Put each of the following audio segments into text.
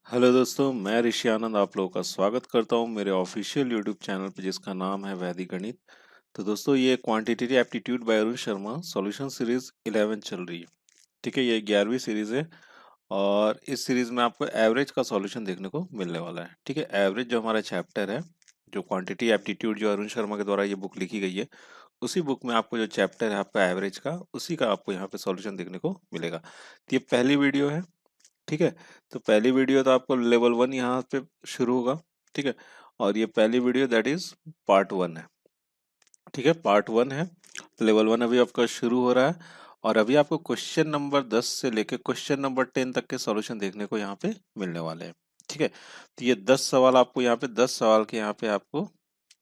Hello दोस्तों, मैं ऋषि आनंद आप लोगों का स्वागत करता हूं मेरे ऑफिशियल यूट्यूब चैनल पे जिसका नाम है वैदिक गणित। तो दोस्तों ये quantitative aptitude bye Arun Sharma solution series 11 चल रही है। ठीक है, ये 11वीं सीरीज है और इस सीरीज में आपको एवरेज का सॉल्यूशन देखने को मिलने वाला है। ठीक है, एवरेज जो हमारा चैप्टर है, जो क्वांटिटी एप्टीट्यूड जो अरुण शर्मा के द्वारा ये बुक लिखी गई है, उसी बुक में आपको जो चैप्टर है आपका एवरेज का, उसी का आपको यहाँ पे सॉल्यूशन देखने को मिलेगा। तो ये पहली वीडियो है। ठीक है, तो पहली वीडियो तो आपको लेवल 1 यहाँ पे शुरू होगा। ठीक है, और ये पहली वीडियो दैट इज पार्ट 1 है। ठीक है, पार्ट 1 है। लेवल 1 अभी आपका शुरू हो रहा है और अभी आपको क्वेश्चन नंबर 10 से लेके क्वेश्चन नंबर 10 तक के सॉल्यूशन देखने को यहाँ पे मिलने वाले हैं। ठीक है, तो ये 10 सवाल आपको यहाँ पे 10 सवाल के यहाँ पे आपको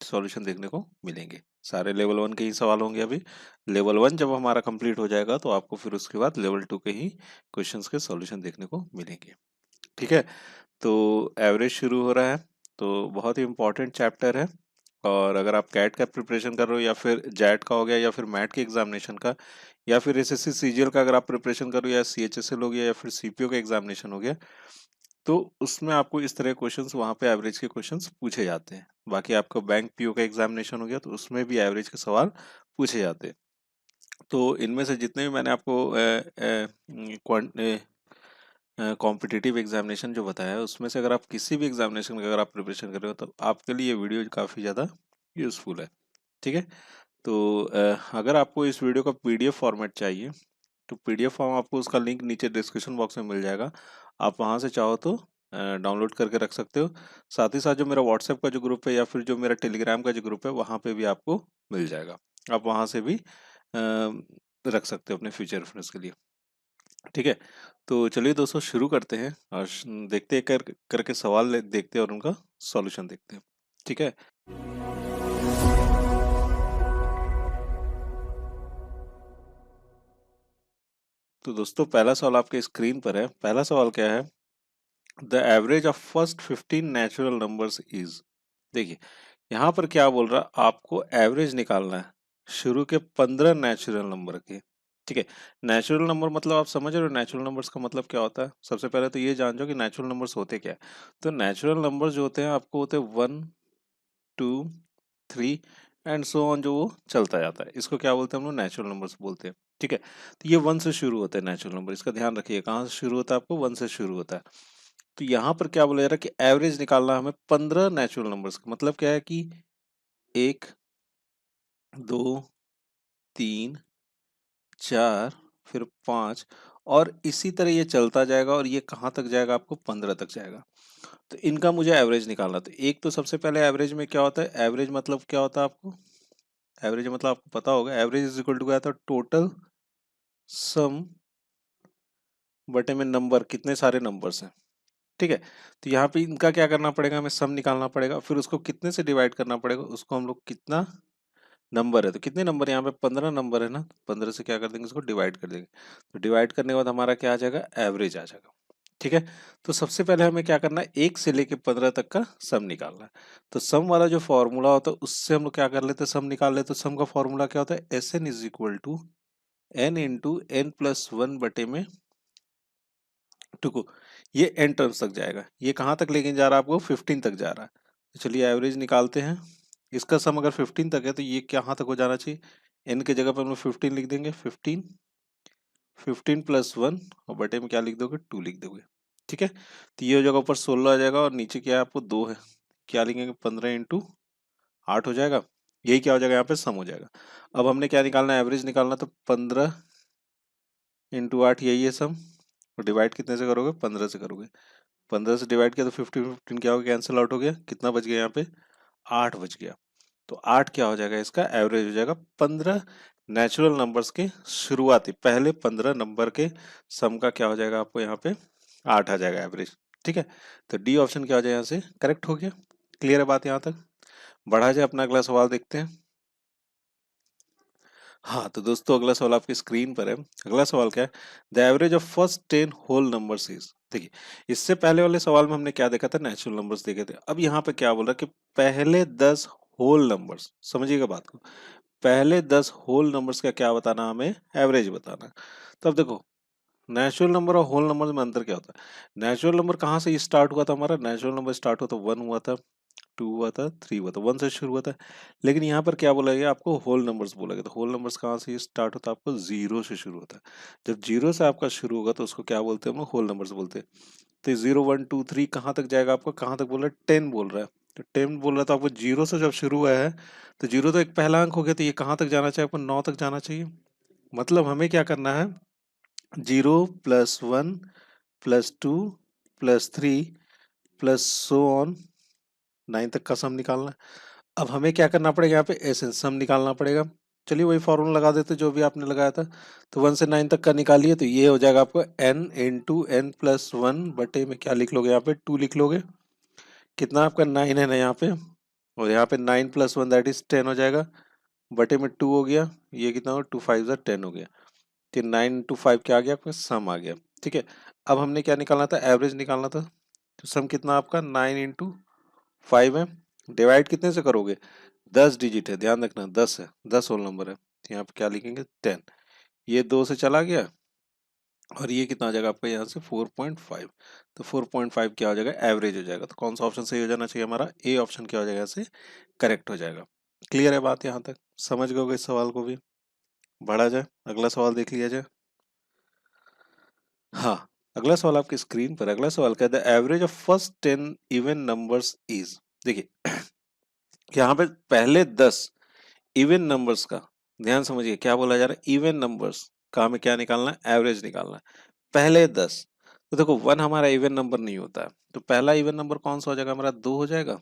सॉल्यूशन देखने को मिलेंगे। सारे लेवल 1 के ही सवाल होंगे। अभी लेवल 1 जब हमारा कंप्लीट हो जाएगा तो आपको फिर उसके बाद लेवल 2 के ही क्वेश्चंस के सॉल्यूशन देखने को मिलेंगे। ठीक है, तो एवरेज शुरू हो रहा है, तो बहुत ही इम्पोर्टेंट चैप्टर है। और अगर आप कैट का प्रिपरेशन कर रहे हो या फिर जैट का हो गया या फिर मैट के एग्जामिनेशन का या फिर एसएससी सीजीएल का अगर आप प्रिपरेशन कर रहे हो या सीएचएसएल हो गया या फिर सीपीओ का एग्जामिनेशन हो गया, तो उसमें आपको इस तरह क्वेश्चंस वहाँ पे एवरेज के क्वेश्चंस पूछे जाते हैं। बाकी आपका बैंक पीओ का एग्जामिनेशन हो गया तो उसमें भी एवरेज के सवाल पूछे जाते हैं। तो इनमें से जितने भी मैंने आपको कॉम्पिटिटिव एग्जामिनेशन जो बताया है उसमें से अगर आप किसी भी एग्जामिनेशन का अगर आप प्रिपरेशन कर रहे हो तो आपके लिए ये वीडियो काफ़ी ज़्यादा यूज़फुल है। ठीक है, तो अगर आपको इस वीडियो का पीडीएफ फॉर्मेट चाहिए तो पीडीएफ फॉर्म आपको उसका लिंक नीचे डिस्क्रिप्शन बॉक्स में मिल जाएगा। आप वहाँ से चाहो तो डाउनलोड करके रख सकते हो। साथ ही साथ जो मेरा व्हाट्सएप का जो ग्रुप है या फिर जो मेरा टेलीग्राम का जो ग्रुप है वहाँ पे भी आपको मिल जाएगा। आप वहाँ से भी रख सकते हो अपने फ्यूचर रेफरेंस के लिए। ठीक है, तो चलिए दोस्तों शुरू करते हैं और देखते हैं करके सवाल देखते हैं और उनका सॉल्यूशन देखते हैं। ठीक है, तो दोस्तों पहला सवाल आपके स्क्रीन पर है। पहला सवाल क्या है? The average of first 15 natural numbers is. देखिए यहाँ पर क्या बोल रहा है, आपको एवरेज निकालना है शुरू के 15 नेचुरल नंबर के। ठीक है, नेचुरल नंबर मतलब आप समझ रहे हो नेचुरल नंबर्स का मतलब क्या होता है? सबसे पहले तो ये जान जाओ कि नेचुरल नंबर्स होते क्या है। तो नेचुरल नंबर्स जो होते हैं आपको होते हैं 1 2 3 एंड सो ऑन, जो वो चलता जाता है, इसको क्या बोलते हैं हम लोग? नेचुरल नंबर्स बोलते हैं। ठीक है, तो ये 1 से शुरू होते हैं नेचुरल नंबर, इसका ध्यान रखिए कहाँ से शुरू होता है, आपको 1 से शुरू होता है। तो यहाँ पर क्या बोला जा रहा है कि एवरेज निकालना है हमें 15 नेचुरल नंबर्स का। मतलब क्या है कि 1 2 3 4 फिर 5 और इसी तरह ये चलता जाएगा और ये कहाँ तक जाएगा? आपको 15 तक जाएगा। तो इनका मुझे एवरेज निकालना। तो एक तो सबसे पहले एवरेज में क्या होता है? एवरेज मतलब क्या होता है आपको? एवरेज मतलब आपको पता होगा, एवरेज इज इक्वल टू क्या था? टोटल सम बटे में नंबर, कितने सारे नंबर्स हैं। ठीक है, तो यहाँ पे इनका क्या करना पड़ेगा? हमें सम निकालना पड़ेगा, फिर उसको कितने से डिवाइड करना पड़ेगा, उसको हम लोग कितना नंबर है, तो कितने नंबर यहाँ पे 15 नंबर है ना, 15 से क्या कर देंगे? उसको डिवाइड कर देंगे। तो डिवाइड करने के बाद हमारा क्या आ जाएगा? एवरेज आ जाएगा। ठीक है, तो सबसे पहले हमें क्या करना है? 1 से लेके 15 तक का सम निकालना है। तो सम वाला जो फॉर्मूला होता है उससे हम लोग क्या कर लेते हैं? सम निकाल लेते। तो सम का फॉर्मूला क्या होता है? S N is equal to N into N plus one बटे में टू। ये एन टर्म्स तक जाएगा। ये कहाँ तक लेके जा रहा है आपको? 15 तक जा रहा है। तो चलिए एवरेज निकालते हैं। इसका सम अगर 15 तक है तो ये कहाँ तक हो जाना चाहिए? एन के जगह पर हम लोग 15 लिख देंगे। 15 प्लस वन और बटे में क्या लिख दोगे? 2 लिख दोगे। ठीक है, तो ये हो जाएगा, ऊपर 16 आ जाएगा और नीचे क्या है? आपको 2 है। क्या लिखेंगे? 15 इंटू 8 हो जाएगा। यही क्या हो जाएगा? यहाँ पे सम हो जाएगा। अब हमने क्या निकालना है? एवरेज निकालना। तो 15 इंटू 8 यही है सम। और डिवाइड कितने से करोगे? 15 से करोगे। 15 से डिवाइड किया तो 15 15 क्या हो गया? कैंसिल आउट हो गया। कितना बच गया यहाँ पे? 8 बच गया। तो 8 क्या हो जाएगा? इसका एवरेज हो जाएगा 15 नेचुरल नंबर्स के शुरुआती पहले 15 नंबर के सम का क्या हो जाएगा? आपको यहाँ पे 8 आ जाएगा एवरेज। ठीक है, तो डी ऑप्शन क्या हो जाएगा? यहाँ से करेक्ट हो गया। क्लियर है बात यहाँ तक? बढ़ा जाए, अपना अगला सवाल देखते हैं। हाँ तो दोस्तों अगला सवाल आपकी स्क्रीन पर है। अगला सवाल क्या है? The average of first 10 whole numbers is. देखिए इससे पहले वाले सवाल में हमने क्या देखा था? नेचुरल नंबर्स देखे थे। अब यहाँ पे क्या बोल रहा है कि पहले 10 होल नंबर्स, समझिएगा बात को, पहले 10 होल नंबर्स का क्या बताना? हमें एवरेज बताना है। तो अब देखो नेचुरल नंबर और होल नंबर में अंतर क्या होता है? नेचुरल नंबर कहाँ से स्टार्ट हुआ था हमारा? नेचुरल नंबर स्टार्ट हुआ था 1 हुआ था, 2 हुआ था, 3 हुआ था, 1 से शुरू हुआ था। लेकिन यहाँ पर क्या बोला गया आपको? होल नंबर्स बोला गया। तो होल नंबर्स कहाँ से स्टार्ट होता है? आपको 0 से शुरू होता है। जब 0 से आपका शुरू होगा तो उसको क्या बोलते हैं? हम लोग होल नंबर्स बोलते हैं। तो 0 1 2 3 कहाँ तक जाएगा आपका? कहाँ तक बोल रहा है? 10 बोल रहा है। तो 10 बोल रहा है तो आपको 0 से जब शुरू हुआ है तो 0 तो एक पहला अंक हो गया, तो ये कहाँ तक जाना चाहिए? आपको 9 तक जाना चाहिए। मतलब हमें क्या करना है? 0 plus 1 plus 2 plus 3 plus so on 9 तक का सम निकालना है। अब हमें क्या करना पड़ेगा? यहाँ पे एसेंस सम निकालना पड़ेगा। चलिए वही फॉर्मूला लगा देते जो भी आपने लगाया था। तो 1 से 9 तक का निकालिए तो ये हो जाएगा आपको n इंटू एन प्लस 1 बटे में क्या लिख लोगे? यहाँ पे 2 लिख लोगे। कितना आपका 9 है ना यहाँ पे, और यहाँ पे 9 प्लस 1 दैट इज 10 हो जाएगा, बटे में 2 हो गया। ये कितना हो? 2 5 जा 10 हो गया। तो 9 इंटू 5 क्या आ गया? आपका सम आ गया। ठीक है, अब हमने क्या निकालना था? एवरेज निकालना था। तो सम कितना आपका? 9 इंटू 5 है। डिवाइड कितने से करोगे? 10 डिजिट है, ध्यान रखना 10 है, 10 होल नंबर है। तो यहाँ पे क्या लिखेंगे? 10। ये 2 से चला गया और ये कितना आ जाएगा आपका? यहाँ से 4.5। तो 4.5 क्या हो जाएगा? एवरेज हो जाएगा। तो कौन सा ऑप्शन सही हो जाना चाहिए हमारा? ए ऑप्शन क्या हो जाएगा? यहाँ से करेक्ट हो जाएगा। क्लियर है बात यहाँ तक? समझ गए होगे इस सवाल को भी? बढ़ा जाए, अगला सवाल देख लिया जाए। हाँ, अगला सवाल आपकी स्क्रीन पर। अगला सवाल क्या है? The average of first 10 even numbers is. देखिए यहाँ पे पहले 10 इवन नंबर्स का ध्यान समझिए, क्या बोला जा रहा है? इवन नंबर्स का हमें क्या निकालना है? एवरेज निकालना है। पहले 10। तो देखो 1 हमारा इवन नंबर नहीं होता है, तो पहला इवन नंबर कौन सा हो जाएगा हमारा? 2 हो जाएगा।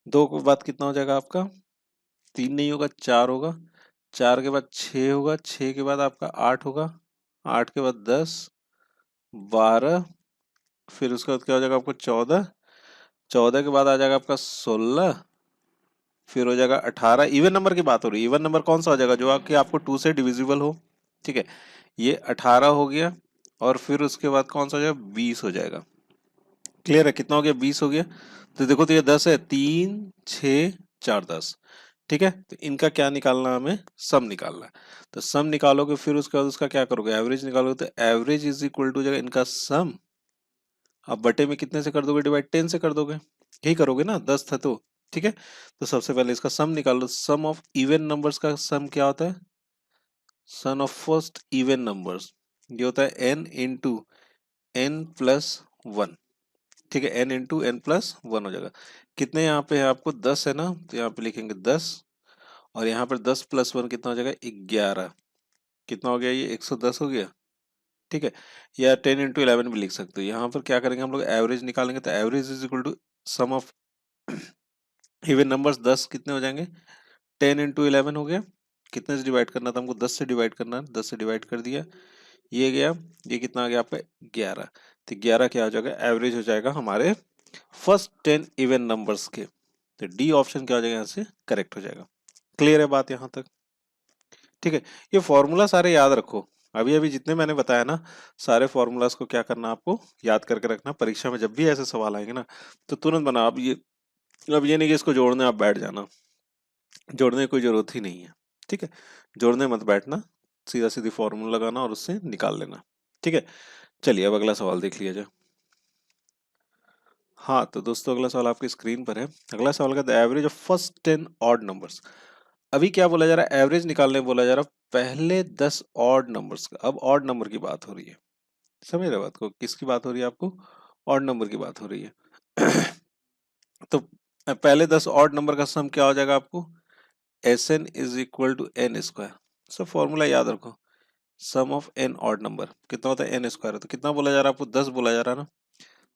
2 के बाद कितना हो जाएगा आपका? 3 नहीं होगा, 4 होगा। 4 के बाद 6 होगा। 6 के बाद आपका 8 होगा। 8 के बाद 10, 12, फिर उसके बाद क्या हो जाएगा आपको? 14। 14 के बाद आ जाएगा आपका 16, फिर हो जाएगा 18। इवन नंबर की बात हो रही है। इवन नंबर कौन सा हो जाएगा? जो आपके आपको 2 से डिविजिबल हो। ठीक है, ये 18 हो गया। और फिर उसके बाद कौन सा हो जाएगा? 20 हो जाएगा। क्लियर है? कितना हो गया? 20 हो गया। तो देखो तो ये 10 है, 3 6 4 10। ठीक है, तो इनका क्या निकालना है हमें? सम निकालना है। तो सम निकालोगे, फिर उसके बाद उसका क्या करोगे? एवरेज निकालोगे। तो एवरेज इज इक्वल टू जाएगा इनका सम। अब बटे में कितने से कर दोगे? डिवाइड 10 से कर दोगे। यही करोगे ना, 10 था तो। ठीक है, तो सबसे पहले इसका सम निकालो। सम ऑफ इवन नंबर्स का सम क्या होता है? Son of first even numbers, ये होता है n इंटू एन प्लस 1। ठीक है, n इंटू एन प्लस 1 हो जाएगा। कितने यहाँ पे है आपको? 10 है ना, तो यहाँ पे लिखेंगे 10। और यहाँ पर 10 प्लस 1 कितना हो जाएगा? 11। कितना हो गया? ये 110 हो गया। ठीक है, या 10 इंटू 11 भी लिख सकते हो। यहाँ पर क्या करेंगे हम लोग? एवरेज निकालेंगे। तो average is equal to sum of even numbers. 10 कितने हो जाएंगे? 10 इंटू 11 हो गया। कितने से डिवाइड करना था हमको? 10 से डिवाइड करना है। 10 से डिवाइड कर दिया, ये गया। ये कितना आ गया आपका? 11। तो 11 क्या हो जाएगा? एवरेज हो जाएगा हमारे फर्स्ट 10 इवन नंबर्स के। तो डी ऑप्शन क्या हो जाएगा? यहाँ से करेक्ट हो जाएगा। क्लियर है बात यहाँ तक? ठीक है, ये फॉर्मूला सारे याद रखो। अभी अभी जितने मैंने बताया ना, सारे फॉर्मूलाज को क्या करना आपको? याद करके रखना। परीक्षा में जब भी ऐसे सवाल आएंगे ना, तो तुरंत बना। अब ये नहीं कि इसको जोड़ने आप बैठ जाना, जोड़ने की कोई जरूरत ही नहीं है। ठीक है, जोड़ने मत बैठना, सीधा सीधी फॉर्मूला लगाना और उससे निकाल लेना। ठीक है, चलिए अब अगला सवाल देख लिया जाए। हाँ तो दोस्तों, अगला सवाल आपकी स्क्रीन पर है। अगला सवाल का the average of first 10 odd numbers. अभी क्या बोला जा रहा है? एवरेज निकालने बोला जा रहा है पहले 10 ऑड नंबर्स का। अब ऑड नंबर की बात हो रही है। समझ रहे बात को? किसकी बात हो रही है आपको? ऑड नंबर की बात हो रही है। तो पहले 10 ऑड नंबर का सम क्या हो जाएगा आपको? S N is equal to N square. सब फॉर्मूला याद रखो। Sum of N odd number कितना होता है? N square. तो कितना बोला जा रहा है आपको? 10 बोला जा रहा है ना।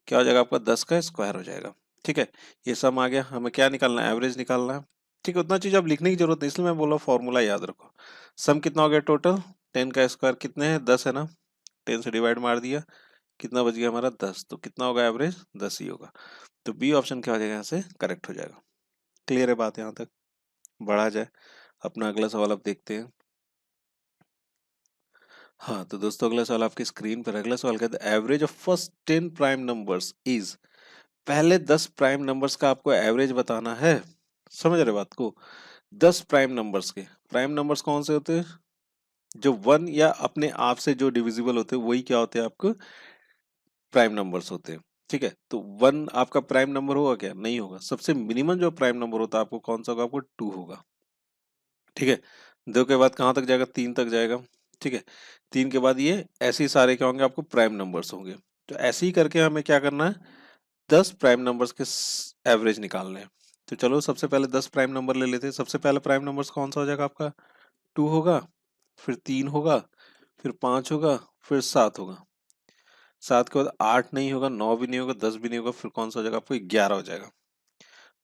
क्या हो जाएगा आपका? 10 का स्क्वायर हो जाएगा। ठीक है, ये सम आ गया। हमें क्या निकालना है? एवरेज निकालना है। ठीक है, उतना चीज अब लिखने की जरूरत नहीं, इसलिए मैं बोला फॉर्मूला याद रखो। सम कितना हो गया टोटल? 10 का स्क्वायर कितने हैं? 10 है ना। 10 से डिवाइड मार दिया, कितना बच गया हमारा? 10। तो कितना होगा एवरेज? 10 ही होगा। तो बी ऑप्शन क्या हो जाएगा? यहाँ से करेक्ट हो जाएगा। क्लियर है बात यहाँ तक? बढ़ा जाए अपना अगला सवाल अब देखते हैं। हाँ तो दोस्तों, अगला सवाल आपकी स्क्रीन पर। अगला सवाल कहता है average of first 10 prime numbers is. पहले 10 प्राइम नंबर्स का आपको एवरेज बताना है। समझ रहे बात को? 10 प्राइम नंबर्स के। प्राइम नंबर्स कौन से होते हैं? जो 1 या अपने आप से जो डिविजिबल होते हैं वही क्या होते हैं आपको प्राइम नंबर्स होते हैं। ठीक है, तो 1 आपका प्राइम नंबर होगा क्या? नहीं होगा। सबसे मिनिमम जो प्राइम नंबर होता है आपको कौन सा होगा? आपको 2 होगा। ठीक है, 2 के बाद कहाँ तक जाएगा? 3 तक जाएगा। ठीक है, 3 के बाद ये ऐसे ही सारे क्या होंगे? आपको प्राइम नंबर्स होंगे। तो ऐसे ही करके हमें क्या करना है? 10 प्राइम नंबर्स के एवरेज निकालने हैं। तो चलो सबसे पहले 10 प्राइम नंबर ले लेते हैं। सबसे पहले प्राइम नंबर्स कौन सा हो जाएगा आपका? 2 होगा, फिर 3 होगा, फिर 5 होगा, फिर 7 होगा। 7 के बाद 8 नहीं होगा, 9 भी नहीं होगा, 10 भी नहीं होगा, फिर कौन सा हो जाएगा? आपको 11 हो जाएगा।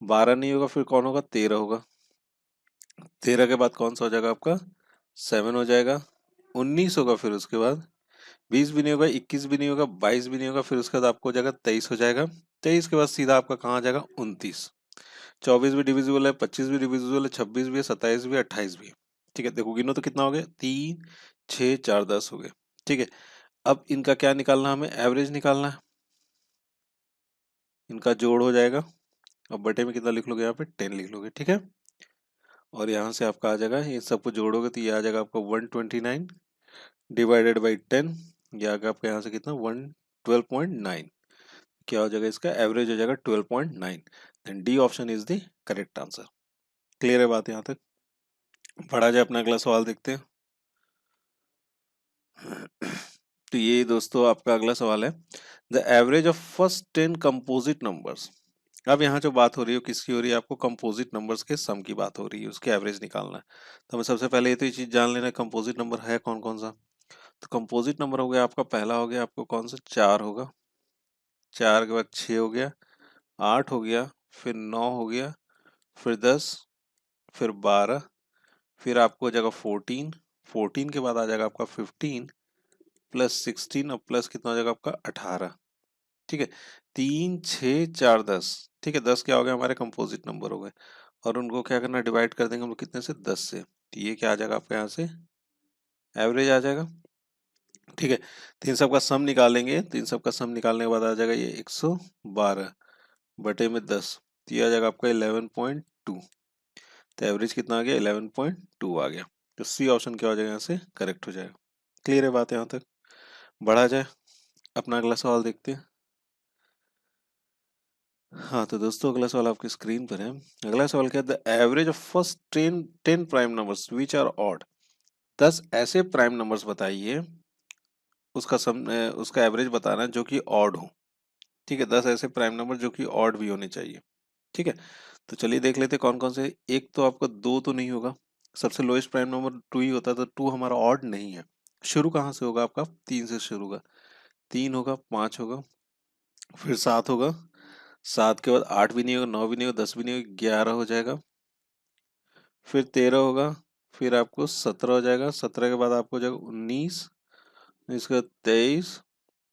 12 नहीं होगा, फिर कौन होगा? 13 होगा। 13 के बाद कौन सा हो जाएगा आपका? 7 हो जाएगा। 19 होगा, फिर उसके बाद 20 भी नहीं होगा, 21 भी नहीं होगा, 22 भी नहीं होगा, फिर उसके बाद आपको हो जाएगा 23 हो जाएगा। 23 के बाद सीधा आपका कहाँ आ जाएगा? 29। 24 भी डिविजिबल है, 25 भी डिविजिबल है, 26 भी है, 27 भी है, 28 भी है। ठीक है, देखो गिनो तो कितना हो गया? 3 6 4 10 हो गए। ठीक है, अब इनका क्या निकालना है? हमें एवरेज निकालना है। इनका जोड़ हो जाएगा। अब बटे में कितना लिख लोगे? यहाँ पे 10 लिख लोगे। ठीक है, और यहाँ से आपका आ जाएगा, ये सबको जोड़ोगे तो ये आ जाएगा आपका 129 डिवाइडेड बाई 10। ये आ गया आपका यहाँ से कितना? 112.9। क्या हो जाएगा? इसका एवरेज हो जाएगा 12.9। Then D option is the correct answer. Clear है बात यहाँ तक? पढ़ा जाए, अपना अगला सवाल देखते हैं। तो ये दोस्तों आपका अगला सवाल है, the average of first 10 composite numbers. अब यहाँ जो बात हो रही है किसकी हो रही है? आपको कंपोजिट नंबर्स के सम की बात हो रही है, उसके एवरेज निकालना है। तो हमें सबसे पहले ये तो ये चीज जान लेना है कंपोजिट नंबर है कौन कौन सा। तो कंपोजिट नंबर हो गया आपका, पहला हो गया आपको कौन सा? 4 होगा। 4 के बाद 6 हो गया, 8 हो गया, फिर 9 हो गया, फिर 10, फिर 12, फिर आपको हो जाएगा 14। 14 के बाद आ जाएगा आपका 15 प्लस 16 और प्लस कितना हो जाएगा आपका 18। ठीक है, 3 6 4 10। ठीक है, 10 क्या हो गया? हमारे कंपोजिट नंबर हो गए, और उनको क्या करना? डिवाइड कर देंगे हम लोग कितने से? 10 से। तो ये क्या आ जाएगा आपका यहाँ से? एवरेज आ जाएगा। ठीक है, तो इन सब का सम निकालेंगे, तो इन सब का सम निकालने के बाद आ जाएगा ये 112 बटे में 10। तो ये आ जाएगा आपका 11.2। तो एवरेज कितना आ गया? 11.2 आ गया। तो सी ऑप्शन क्या हो जाएगा? यहाँ से करेक्ट हो जाएगा। क्लियर है बात यहाँ तक? बढ़ा जाए, अपना अगला सवाल देखते हैं। हाँ तो दोस्तों अगला सवाल आपकी स्क्रीन पर है। अगला सवाल क्या है? The average of first 10 prime numbers which are odd. 10 ऐसे प्राइम नंबर्स बताइए, उसका एवरेज बताना है जो कि ऑड हो। ठीक है, 10 ऐसे प्राइम नंबर जो कि ऑड भी होने चाहिए। ठीक है, तो चलिए देख लेते हैं कौन कौन से। एक तो आपका 2 तो नहीं होगा, सबसे लोएस्ट प्राइम नंबर 2 ही होता है, तो 2 हमारा ऑड नहीं है। शुरू कहाँ से होगा? आपका 3 से शुरू होगा। 3 होगा, 5 होगा, फिर 7 होगा, 7 के बाद 8 भी नहीं होगा, 9 भी नहीं होगा, 10 भी नहीं होगा, 11 हो जाएगा, फिर 13 होगा, फिर आपको 17 हो जाएगा, 17 के बाद आपको हो जाएगा 19, इसके बाद 23,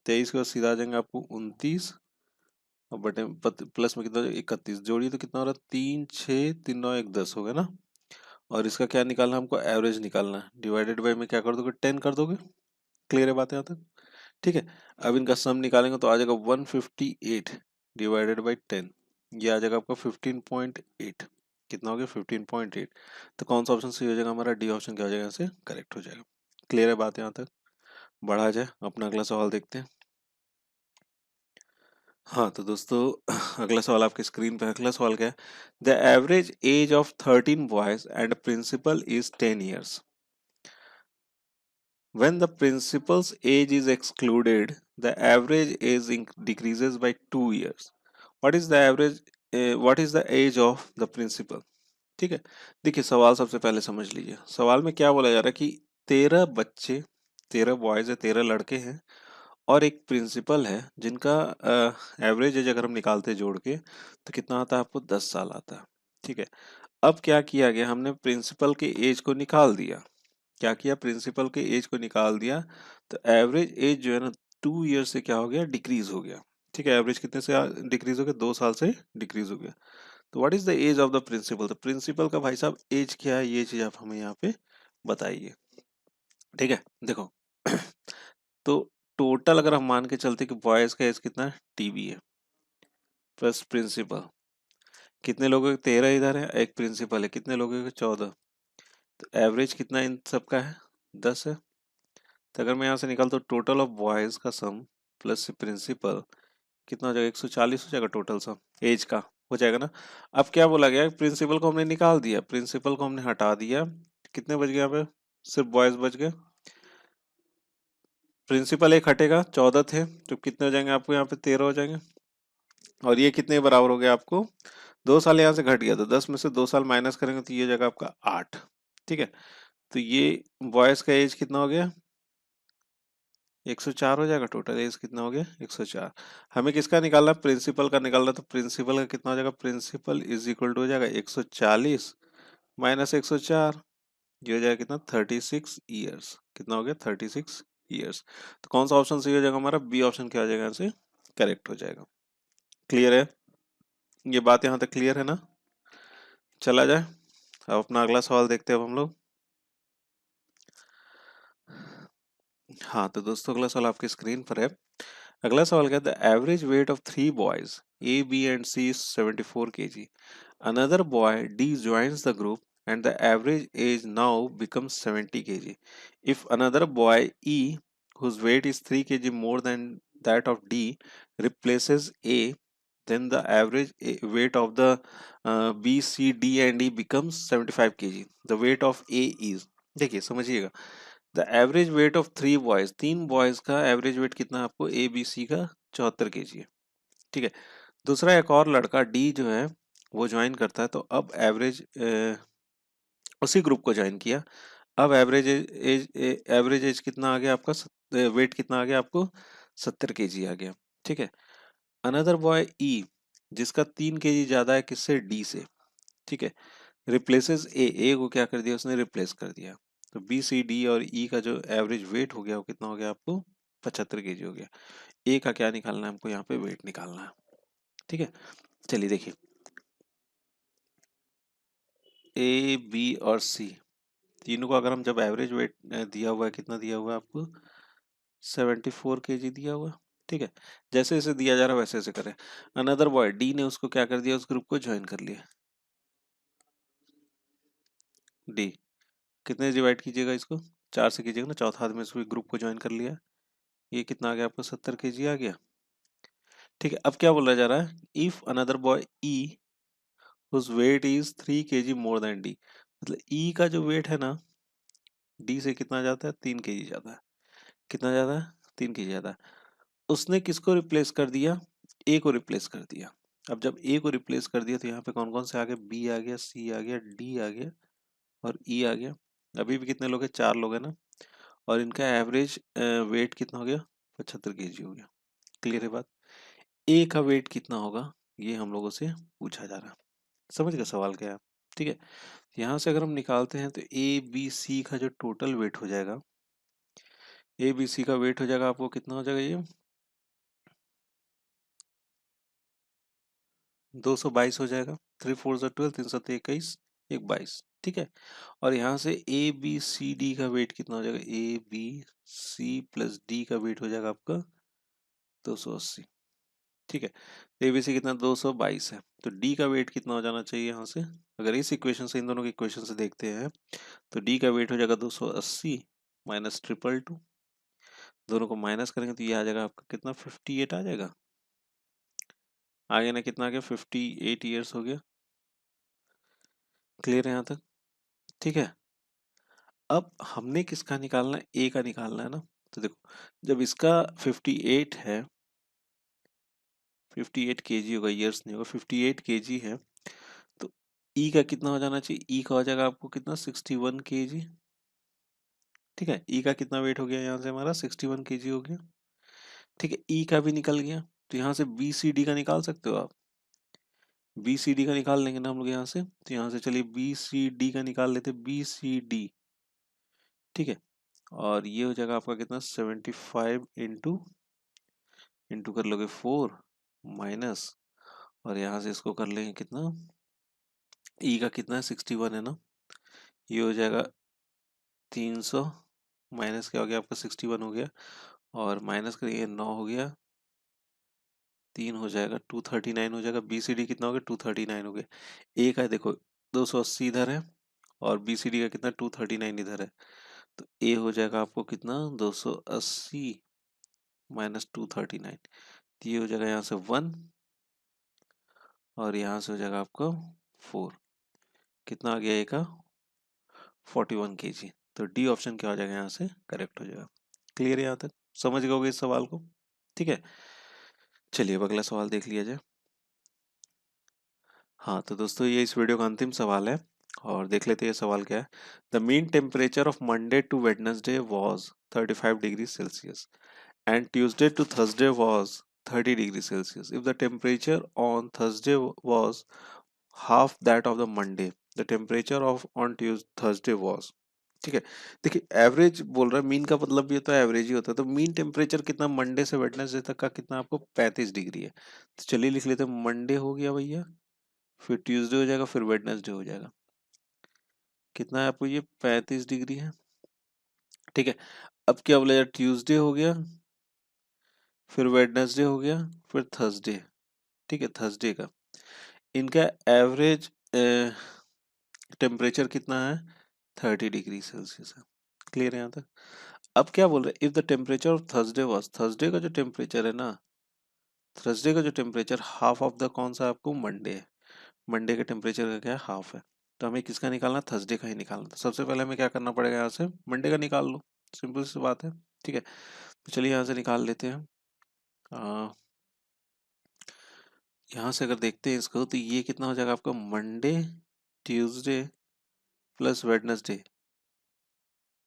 23 के बाद सीधा आ जाएंगे आपको 29, और बटे प्लस में कितना? 31 जोड़िए तो कितना हो रहा है? 3 6 3 9 1 10 हो गया ना। और इसका क्या निकालना है? हमको एवरेज निकालना है। डिवाइडेड बाय में क्या कर दोगे? 10 कर दोगे। क्लियर है बात यहाँ तक? ठीक है, अब इनका सम निकालेंगे तो आ जाएगा 158 डिवाइडेड बाई 10। ये आ जाएगा आपका 15.8। कितना हो गया? 15.8। तो कौन सा ऑप्शन सही हो जाएगा हमारा? डी ऑप्शन क्या हो जाएगा? यहाँ से करेक्ट हो जाएगा। क्लियर है बात यहाँ तक? बढ़ा जाए, अपना अगला सवाल देखते हैं। हाँ तो दोस्तों अगला सवाल आपकी स्क्रीन पे है। अगला सवाल क्या है? The average age of 13 boys and principal is 10 years. When the principal's age is excluded, the average age decreases by 2 years. What is the average? What is the age of the principal? ठीक है, देखिए सवाल सबसे पहले समझ लीजिए। सवाल में क्या बोला जा रहा है कि 13 बच्चे, 13 बॉयज है, 13 लड़के हैं, और एक प्रिंसिपल है जिनका एवरेज एज अगर हम निकालते हैं जोड़ के तो कितना आता है? आपको 10 साल आता है। ठीक है, अब क्या किया गया? हमने प्रिंसिपल के एज को निकाल दिया। क्या किया? प्रिंसिपल के एज को निकाल दिया, तो एवरेज एज जो है ना 2 ईयर से क्या हो गया? डिक्रीज हो गया। ठीक है, एवरेज कितने से डिक्रीज हो गया? 2 साल से डिक्रीज हो गया। तो what is the age of the principal? तो प्रिंसिपल का भाई साहब एज क्या है, ये चीज आप हमें यहाँ पे बताइए। ठीक है, देखो तो टोटल अगर हम मान के चलते कि बॉयज का एज कितना है? टीबी है प्लस प्रिंसिपल, कितने लोगों के? 13 इधर है, एक प्रिंसिपल है, कितने लोगों के? 14। तो एवरेज कितना इन सबका है? 10 है। तो अगर मैं यहाँ से निकालता हूँ टोटल ऑफ बॉयज का सम प्लस प्रिंसिपल, कितना हो जाएगा, 140 हो जाएगा टोटल सम एज का, हो जाएगा ना। अब क्या बोला गया, प्रिंसिपल को हमने निकाल दिया, प्रिंसिपल को हमने हटा दिया, कितने बच गए यहाँ पे, सिर्फ बॉयज बच गए। प्रिंसिपल एक हटेगा, 14 थे, तो कितने हो जाएंगे आपको यहाँ पे, 13 हो जाएंगे। और ये कितने बराबर हो गया आपको, 2 साल यहाँ से घट गया, तो 10 में से 2 साल माइनस करेंगे तो ये हो जाएगा आपका 8। ठीक है, तो ये बॉयज का एज कितना हो गया, 104 हो जाएगा। टोटल एज कितना हो गया, 104। हमें किसका निकालना है, प्रिंसिपल का निकालना, तो प्रिंसिपल का कितना हो जाएगा, प्रिंसिपल इज इक्वल टू हो जाएगा 140 माइनस 104, ये हो जाएगा कितना, 36 ईयर्स। कितना हो गया, 36 ईयर्स। तो कौन सा ऑप्शन सही हो जाएगा हमारा, बी ऑप्शन क्या हो जाएगा, यहाँ से करेक्ट हो जाएगा। क्लियर है, ये बात यहाँ तक क्लियर है ना। चला जाए अब अपना अगला सवाल देखते हैं अब हम लोग। हाँ तो दोस्तों अगला सवाल आपकी स्क्रीन पर है। अगला सवाल क्या है, the average weight of 3 boys A B and C is 74 kg. Another boy D joins the group and the average age now becomes 70 kg. If another boy E, whose weight is 3 kg more than that of D, replaces A, then the average weight of the B, C, D and E becomes 75 kg. The weight of A is, देखिए समझिएगा, the average weight of 3 boys, 3 boys का average weight कितना है आपको, ए B सी का 74 kg है। ठीक है, दूसरा एक और लड़का डी जो है वो ज्वाइन करता है, तो अब एवरेज उसी ग्रुप को ज्वाइन किया, अब एवरेज एज कितना आ गया आपका, वेट कितना आ गया आपको, 70 kg आ गया। ठीक है, अनदर बॉय ई, जिसका 3 kg ज्यादा है किससे, डी से। ठीक है, रिप्लेसेस ए को क्या कर दिया उसने, रिप्लेस कर दिया, तो बी सी डी और ई का जो एवरेज वेट हो गया वो कितना हो गया आपको, 75 kg हो गया। ए का क्या निकालना है हमको, यहाँ पे वेट निकालना है। ठीक है, चलिए देखिए, ए बी और सी तीनों को अगर हम जब एवरेज वेट दिया हुआ है, कितना दिया हुआ है आपको, 74 kg दिया हुआ है। ठीक है, जैसे जैसे दिया जा रहा है वैसे वैसे करें। अनदर बॉय डी ने उसको क्या कर दिया, उस ग्रुप को ज्वाइन कर लिया, डी, कितने डिवाइड कीजिएगा इसको, 4 से कीजिएगा ना, चौथा आदमी इसको ग्रुप को ज्वाइन कर लिया, ये कितना आ गया आपको, 70 kg आ गया। ठीक है, अब क्या बोला जा रहा है, if another boy E whose weight is 3 kg more than D, मतलब ई का जो वेट है ना, डी से कितना जाता है, 3 kg ज्यादा है। कितना ज्यादा है, 3 kg ज्यादा है। उसने किसको रिप्लेस कर दिया, ए को रिप्लेस कर दिया। अब जब ए को रिप्लेस कर दिया तो यहाँ पे कौन कौन से आ गए, बी आ गया, सी आ गया, डी आ गया और ई आ गया। अभी भी कितने लोग हैं, 4 लोग हैं ना, और इनका एवरेज वेट कितना हो गया, 75 kg हो गया। क्लियर है बात, ए का वेट कितना होगा ये हम लोगों से पूछा जा रहा है। समझ गए सवाल क्या है। ठीक है, यहाँ से अगर हम निकालते हैं तो ए बी सी का जो टोटल वेट हो जाएगा, ए बी सी का वेट हो जाएगा आपको कितना हो जाएगा, ये 222 हो जाएगा। 3 4 12, 3 7 21, एक 22। ठीक है, और यहाँ से ए बी सी डी का वेट कितना हो जाएगा, A B C plus D का वेट हो जाएगा आपका 280। ठीक है, तो ए बी सी कितना, 222 है, तो डी का वेट कितना हो जाना चाहिए यहाँ से, अगर इस इक्वेशन से, इन दोनों की इक्वेशन से देखते हैं, तो डी का वेट हो जाएगा 280 माइनस 222, दोनों को माइनस करेंगे तो ये आ जाएगा आपका कितना, 58 आ जाएगा। आगे ना कितना आ गया, 58 ईयर्स हो गया। क्लियर है यहाँ तक। ठीक है, अब हमने किसका निकालना है, ए का निकालना है ना। तो देखो, जब इसका 58 है, 58 kg होगा, ईयर्स नहीं होगा, 58 kg है, तो ई का कितना हो जाना चाहिए, ई का हो जाएगा आपको कितना, 61 kg। ठीक है, ई का कितना वेट हो गया यहाँ से हमारा, 61 kg हो गया। ठीक है, ई का भी निकल गया, तो यहाँ से बी सी डी का निकाल सकते हो आप, बी सी डी का निकाल लेंगे ना हम लोग यहाँ से, तो यहाँ से चलिए बी सी डी का निकाल लेते, बी सी डी। ठीक है, और ये हो जाएगा आपका कितना, 75 इंटू इंटू कर लोगे 4 माइनस, और यहाँ से इसको कर लेंगे कितना, ई का कितना है, 61 है ना, ये हो जाएगा 300, माइनस क्या हो गया आपका, 61 हो गया, और माइनस करिए 9 हो गया, 3 हो जाएगा 239 हो जाएगा, बी सी डी कितना हो गया, 239 हो गया। ए का देखो 280 इधर है, और बी सी डी का कितना, 239 इधर है, तो ए हो जाएगा आपको कितना 280 माइनस 239, तो ये हो जाएगा यहाँ से 1 और यहाँ से हो जाएगा आपका 4, कितना आ गया ए का 41 kg। तो डी ऑप्शन क्या हो जाएगा यहाँ से करेक्ट हो जाएगा। क्लियर है यहाँ तक, समझ गए होगे इस सवाल को? ठीक है, चलिए अब अगला सवाल देख लिया जाए। हाँ तो दोस्तों ये इस वीडियो का अंतिम सवाल है और देख लेते हैं ये सवाल क्या है। The mean temperature of Monday to Wednesday was 35 degree Celsius and Tuesday to Thursday was 30 degree Celsius. If the temperature on Thursday was half that of the Monday, the temperature of on Thursday was. ठीक है, देखिए average बोल रहा है, mean का मतलब भी होता है एवरेज ही होता है। तो मीन टेम्परेचर कितना मंडे से वेडनेसडे तक का कितना आपको 35 डिग्री है। तो चलिए लिख लेते हैं, मंडे हो गया भैया, फिर ट्यूसडे हो जाएगा, फिर वेडनेसडे हो जाएगा। कितना है आपको ये 35 डिग्री है। ठीक है, अब क्या बोला, ट्यूसडे हो गया, फिर वेडनेसडे हो गया, फिर थर्सडे। ठीक है, थर्सडे का इनका एवरेज टेम्परेचर कितना है 30 डिग्री सेल्सियस है। क्लियर है यहाँ तक? अब क्या बोल रहे हैं, if the temperature of Thursday was, Thursday का जो टेम्परेचर है ना, थर्सडे का जो टेम्परेचर हाफ ऑफ द कौन सा आपको मंडे है, मंडे के टेम्परेचर का क्या है हाफ है। तो हमें किसका निकालना, थर्सडे का ही निकालना। तो सबसे पहले हमें क्या करना पड़ेगा, यहाँ से मंडे का निकाल लो, सिंपल सी बात है। ठीक है, तो चलिए यहाँ से निकाल लेते हैं। यहाँ से अगर देखते हैं इसको, तो ये कितना हो जाएगा आपका, मंडे ट्यूसडे प्लस वेडनेसडे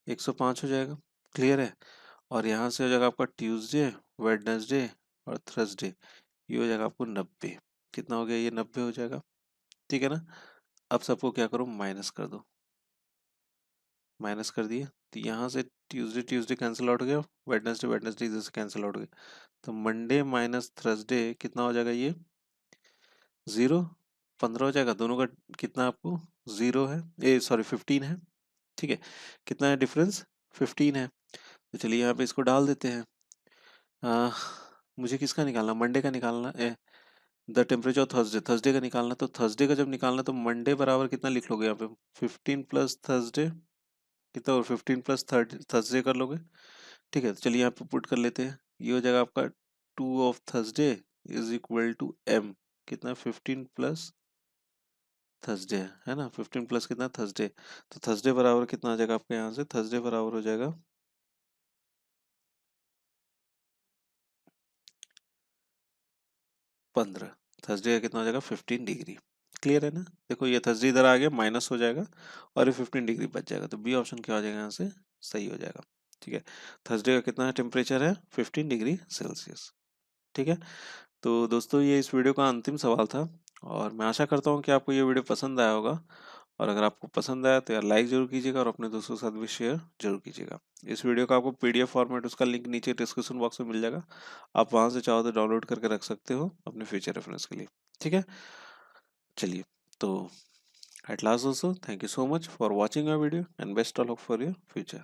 105 हो जाएगा। क्लियर है? और यहाँ से हो जाएगा आपका ट्यूसडे, वेडनेसडे और थर्सडे, ये हो जाएगा आपको 90। कितना हो गया, ये 90 हो जाएगा। ठीक है ना? अब सबको क्या करो, माइनस कर दो। माइनस कर दिए तो यहाँ से ट्यूसडे ट्यूसडे कैंसिल आउट हो गया, वेडनेसडे वेडनेसडे इधर से कैंसिल आउट हो गया। तो मंडे माइनस थर्सडे कितना हो जाएगा, ये 0, 15 हो जाएगा। दोनों का कितना आपको 0 है, ए सॉरी 15 है। ठीक है, कितना है डिफरेंस, 15 है। तो चलिए यहाँ पे इसको डाल देते हैं। आ, मुझे किसका निकालना, मंडे का निकालना है। द टेम्परेचर थर्सडे, थर्सडे का निकालना। तो थर्सडे का जब निकालना तो मंडे बराबर कितना लिख लोगे यहाँ पे, 15 प्लस थर्सडे कितना, और 15 प्लस थर्सडे कर लोगे। ठीक है, तो चलिए यहाँ पे पुट कर लेते हैं। ये हो जाएगा आपका 2 of Thursday is equal to m, कितना 15 प्लस थर्सडे है ना, 15 प्लस कितना थर्सडे। तो थर्सडे बराबर कितना आ जाएगा आपके, यहाँ से थर्सडे बराबर हो जाएगा 15। थर्सडे का कितना हो जाएगा 15 डिग्री। क्लियर है ना? देखो ये थर्सडे इधर आ गया, माइनस हो जाएगा और ये 15 डिग्री बच जाएगा। तो बी ऑप्शन क्या हो जाएगा, यहाँ से सही हो जाएगा। ठीक है, थर्सडे का कितना टेम्परेचर है 15 डिग्री सेल्सियस। ठीक है, तो दोस्तों ये इस वीडियो का अंतिम सवाल था और मैं आशा करता हूँ कि आपको ये वीडियो पसंद आया होगा। और अगर आपको पसंद आया तो यार लाइक जरूर कीजिएगा और अपने दोस्तों के साथ भी शेयर जरूर कीजिएगा। इस वीडियो का आपको पीडीएफ फॉर्मेट, उसका लिंक नीचे डिस्क्रिप्शन बॉक्स में मिल जाएगा, आप वहां से चाहो तो डाउनलोड करके रख सकते हो अपने फ्यूचर रेफरेंस के लिए। ठीक है, चलिए, तो एट लास्ट दोस्तों, thank you so much for watching our video and best of luck for your future.